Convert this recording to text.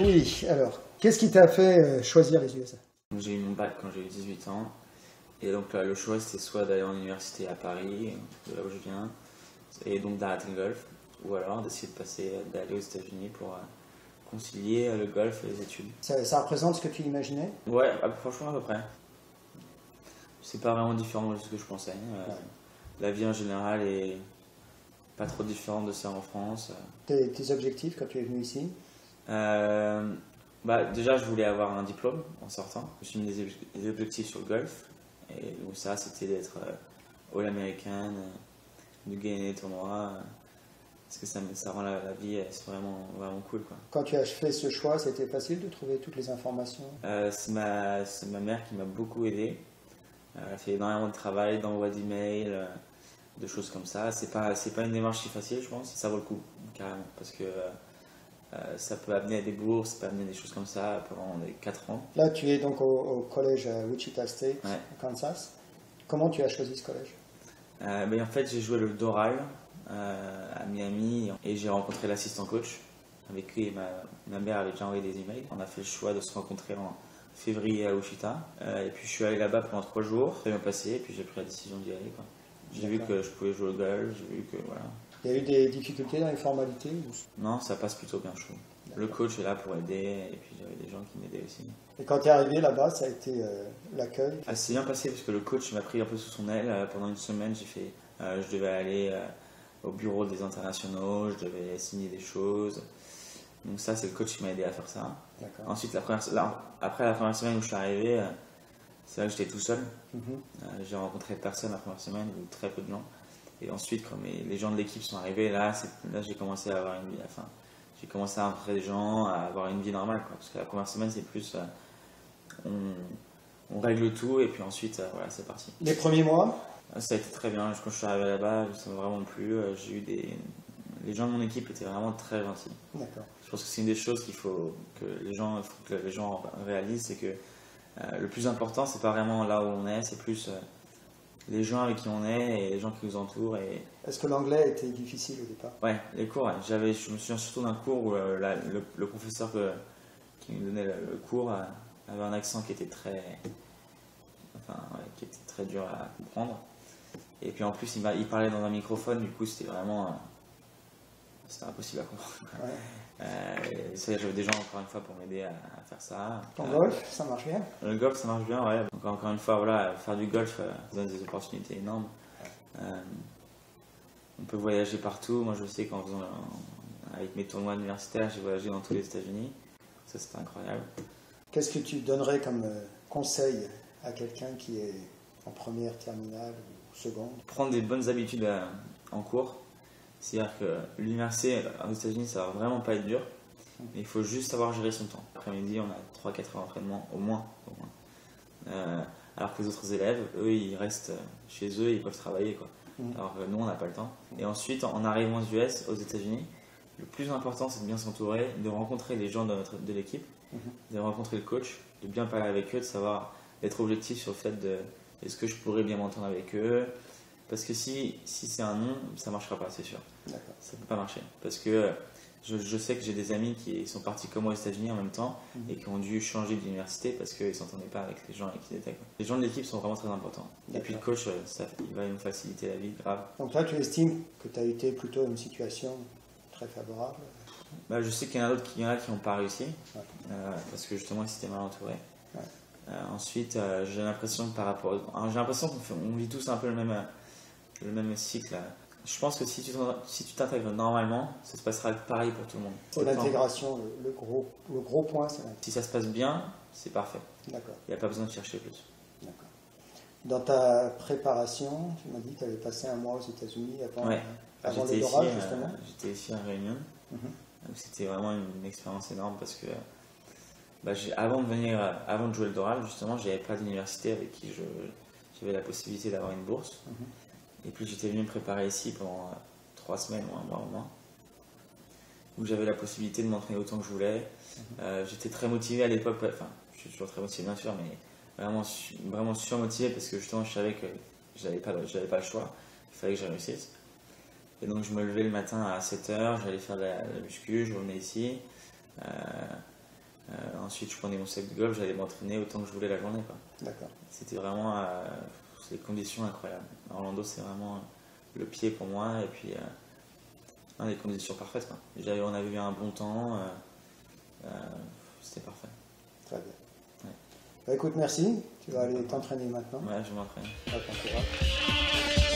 Oui, alors, qu'est-ce qui t'a fait choisir les USA? J'ai eu mon bac quand j'ai eu 18 ans. Et donc le choix c'était soit d'aller en université à Paris, de là où je viens, et donc d'arrêter le golf, ou alors d'essayer d'aller aux États-Unis pour concilier le golf et les études. Ça représente ce que tu imaginais? Ouais, franchement à peu près. C'est pas vraiment différent de ce que je pensais. Ouais. La vie en général est pas trop différente de ça en France. Tes objectifs quand tu es venu ici? Déjà je voulais avoir un diplôme en sortant. Je me suis mis des objectifs sur le golf. Et donc ça c'était d'être All-American, de gagner des tournois. Parce que ça rend la vie c'est vraiment cool, quoi. Quand tu as fait ce choix, c'était facile de trouver toutes les informations? C'est ma mère qui m'a beaucoup aidé. Elle a fait énormément de travail, d'envoi d'emails, de choses comme ça. C'est pas une démarche si facile, je pense. Ça vaut le coup, carrément. Parce que ça peut amener à des bourses, ça peut amener à des choses comme ça pendant les 4 ans. Là, tu es donc au collège à Wichita State, Ouais. au Kansas. Comment tu as choisi ce collège? En fait, j'ai joué le Doral à Miami et j'ai rencontré l'assistant coach avec qui ma mère avait déjà envoyé des emails. On a fait le choix de se rencontrer en février à Wichita. Et puis je suis allé là-bas pendant 3 jours, très bien passé, et puis j'ai pris la décision d'y aller, quoi. J'ai vu que je pouvais jouer au golf, j'ai vu que voilà. Il y a eu des difficultés dans les formalités Non, ça passe plutôt bien, je trouve. Le coach est là pour aider, et puis j'avais des gens qui m'aidaient aussi. Et quand tu es arrivé là-bas, ça a été l'accueil? C'est bien passé parce que le coach m'a pris un peu sous son aile. Pendant une semaine, je devais aller au bureau des internationaux, je devais signer des choses. Donc ça, c'est le coach qui m'a aidé à faire ça. Ensuite, après la première semaine où je suis arrivé, c'est là que j'étais tout seul. J'ai rencontré personne la première semaine, ou très peu de gens. Et ensuite, quand les gens de l'équipe sont arrivés, là j'ai commencé à avoir une vie. Enfin, j'ai commencé à rencontrer des gens, à avoir une vie normale, quoi. Parce que la première semaine, c'est plus on règle tout et puis ensuite, voilà, c'est parti. Les premiers mois? Ça a été très bien. Quand je suis arrivé là-bas, ça m'a vraiment plu. Les gens de mon équipe étaient vraiment très gentils. D'accord. Je pense que c'est une des choses qu'il faut que les gens réalisent, c'est que le plus important, c'est pas vraiment là où on est, c'est plus les gens avec qui on est et les gens qui nous entourent. Est-ce que l'anglais était difficile au départ? Ouais, les cours, ouais. Je me souviens surtout d'un cours où le professeur qui me donnait le cours avait un accent qui était qui était très dur à comprendre. Et puis en plus, il parlait dans un microphone, du coup, c'était impossible à comprendre. Ouais. J'avais des gens, encore une fois, pour m'aider à faire ça. Ton golf, ça marche bien? Le golf, ça marche bien, ouais. Donc, encore une fois, voilà, faire du golf, ça donne des opportunités énormes. On peut voyager partout. Moi, je sais avec mes tournois universitaires, j'ai voyagé dans tous les États-Unis. Ça, c'était incroyable. Qu'est-ce que tu donnerais comme conseil à quelqu'un qui est en première, terminale ou seconde? Prendre des bonnes habitudes en cours. C'est-à-dire que l'université aux États-Unis, ça va vraiment pas être dur. Mais il faut juste savoir gérer son temps. L'après-midi, on a 3-4 heures d'entraînement, au moins. Alors que les autres élèves, eux, ils restent chez eux et ils peuvent travailler, quoi. Alors que nous, on n'a pas le temps. Et ensuite, en arrivant aux États-Unis, le plus important, c'est de bien s'entourer, de rencontrer les gens de l'équipe, de rencontrer le coach, de bien parler avec eux, d'être objectif sur le fait de est-ce que je pourrais bien m'entendre avec eux. Parce que si c'est un non, ça ne marchera pas, c'est sûr. Ça ne peut pas marcher. Parce que je sais que j'ai des amis qui sont partis comme moi aux États-Unis en même temps et qui ont dû changer d'université parce qu'ils ne s'entendaient pas avec les gens avec qui ils étaient. Les gens de l'équipe sont vraiment très importants. Et puis le coach, il va nous faciliter la vie, grave. Donc toi, tu estimes que tu as été plutôt dans une situation très favorable? Je sais qu'il y en a qui n'ont pas réussi parce que justement, ils s'étaient mal entourés. Ensuite, j'ai l'impression qu'on vit tous un peu le même cycle. Je pense que si tu t'intègres normalement, ça se passera pareil pour tout le monde. C'est l'intégration, le gros point, c'est l'intégration. Si ça se passe bien, c'est parfait. D'accord. Il n'y a pas besoin de chercher plus. D'accord. Dans ta préparation, tu m'as dit que tu avais passé un mois aux États-Unis avant le Doral, justement. J'étais ici à Réunion. Donc c'était vraiment une expérience énorme parce que avant de jouer le Doral, justement, j'avais pas d'université avec qui j'avais la possibilité d'avoir une bourse. Et puis j'étais venu me préparer ici pendant 3 semaines ou un mois au moins, où j'avais la possibilité de m'entraîner autant que je voulais. J'étais très motivé à l'époque, enfin je suis toujours très motivé bien sûr, mais vraiment surmotivé parce que justement je savais que j'avais pas le choix, il fallait que je réussisse. Et donc je me levais le matin à 7 h, j'allais faire de la muscu, je revenais ici. Ensuite, je prenais mon sac de golf, j'allais m'entraîner autant que je voulais la journée, quoi. D'accord. C'était vraiment des conditions incroyables. Orlando, c'est vraiment le pied pour moi, et puis des conditions parfaites, quoi. On avait eu un bon temps, c'était parfait. Très bien. Ouais. Bah, écoute, merci. Tu vas aller t'entraîner maintenant. Ouais, je m'entraîne. Bon courage.